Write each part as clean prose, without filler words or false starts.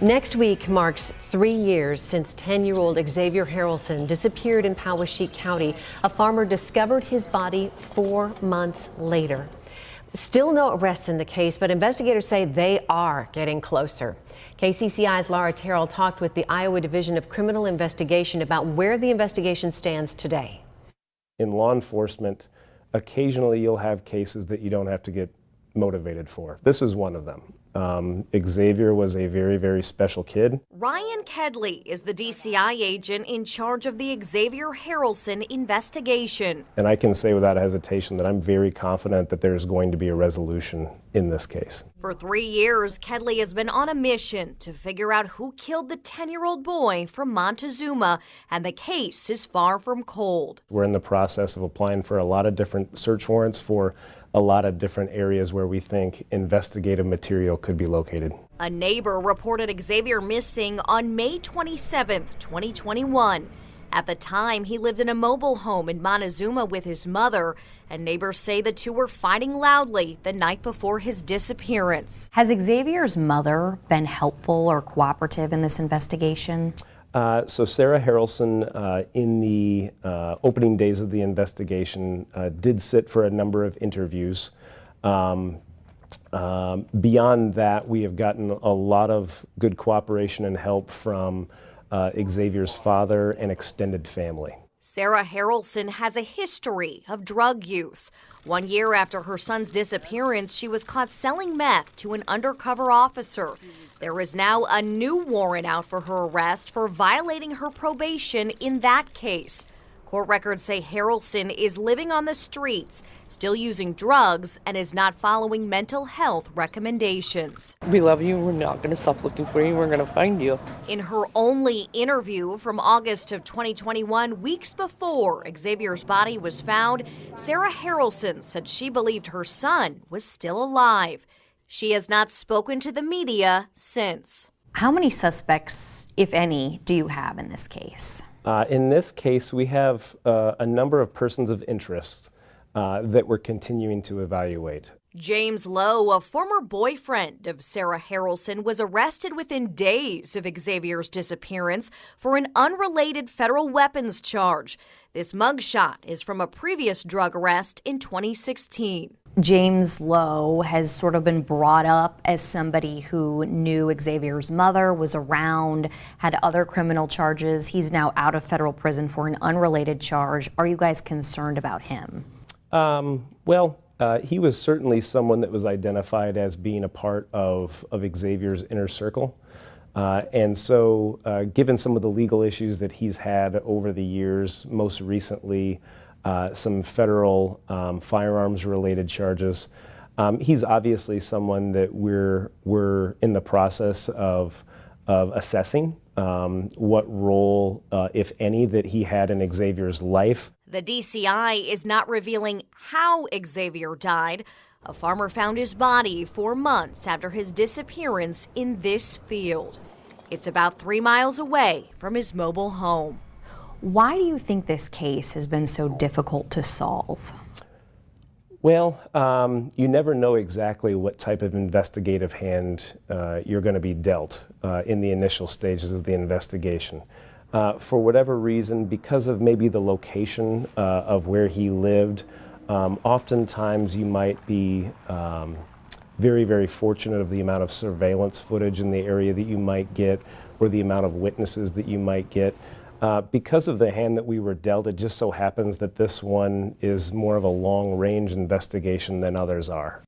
Next week marks 3 years since 10-year-old Xavier Harrelson disappeared in Poweshiek County. A farmer discovered his body 4 months later. Still no arrests in the case, but investigators say they are getting closer. KCCI's Laura Terrell talked with the Iowa Division of Criminal Investigation about where the investigation stands today. In law enforcement, occasionally you'll have cases that you don't have to get motivated for. This is one of them. Xavier was a very, very special kid. Ryan Kedley is the DCI agent in charge of the Xavier Harrelson investigation. And I can say without hesitation that I'm very confident that there's going to be a resolution in this case. For 3 years, Kedley has been on a mission to figure out who killed the 10-year-old boy from Montezuma, and the case is far from cold. We're in the process of applying for a lot of different search warrants for a lot of different areas where we think investigative material could be located. A neighbor reported Xavier missing on May 27, 2021. At the time, he lived in a mobile home in Montezuma with his mother, and neighbors say the two were fighting loudly the night before his disappearance. Has Xavier's mother been helpful or cooperative in this investigation? So Sarah Harrelson, in the opening days of the investigation, did sit for a number of interviews. Beyond that, we have gotten a lot of good cooperation and help from Xavier's father and extended family. Sarah Harrelson has a history of drug use. 1 year after her son's disappearance, she was caught selling meth to an undercover officer. There is now a new warrant out for her arrest for violating her probation in that case. Court records say Harrelson is living on the streets, still using drugs, and is not following mental health recommendations. We love you. We're not going to stop looking for you. We're going to find you. In her only interview from August of 2021, weeks before Xavier's body was found, Sarah Harrelson said she believed her son was still alive. She has not spoken to the media since. How many suspects, if any, do you have in this case? In this case, we have a number of persons of interest that we're continuing to evaluate. James Lowe, a former boyfriend of Sarah Harrelson, was arrested within days of Xavier's disappearance for an unrelated federal weapons charge. This mugshot is from a previous drug arrest in 2016. James Lowe has sort of been brought up as somebody who knew Xavier's mother, was around, had other criminal charges. He's now out of federal prison for an unrelated charge. Are you guys concerned about him? He was certainly someone that was identified as being a part of Xavier's inner circle. And so given some of the legal issues that he's had over the years, most recently some federal firearms related charges, he's obviously someone that we're in the process of assessing what role, if any, that he had in Xavier's life. The DCI is not revealing how Xavier died. A farmer found his body 4 months after his disappearance in this field. It's about 3 miles away from his mobile home. Why do you think this case has been so difficult to solve? Well, you never know exactly what type of investigative hand you're going to be dealt in the initial stages of the investigation. For whatever reason, because of maybe the location of where he lived, oftentimes you might be very, very fortunate of the amount of surveillance footage in the area that you might get, or the amount of witnesses that you might get. Because of the hand that we were dealt, it just so happens that this one is more of a long-range investigation than others are.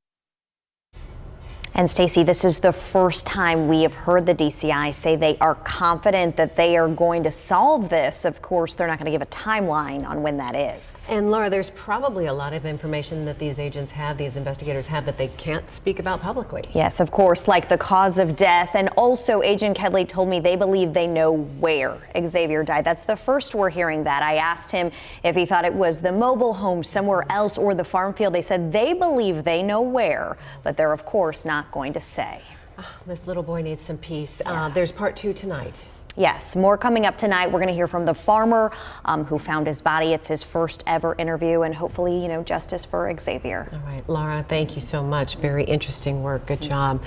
And Stacey, this is the first time we have heard the DCI say they are confident that they are going to solve this. Of course, they're not going to give a timeline on when that is. And Laura, there's probably a lot of information that these agents have, these investigators have, that they can't speak about publicly. Yes, of course, like the cause of death. And also, Agent Kedley told me they believe they know where Xavier died. That's the first we're hearing that. I asked him if he thought it was the mobile home somewhere else or the farm field. They said they believe they know where, but they're, of course, not going to say. This little boy needs some peace. There's part 2 tonight. Yes, more coming up tonight. We're going to hear from the farmer who found his body. It's his first ever interview, and hopefully, justice for Xavier. All right, Laura, thank you so much. Very interesting work. Good job.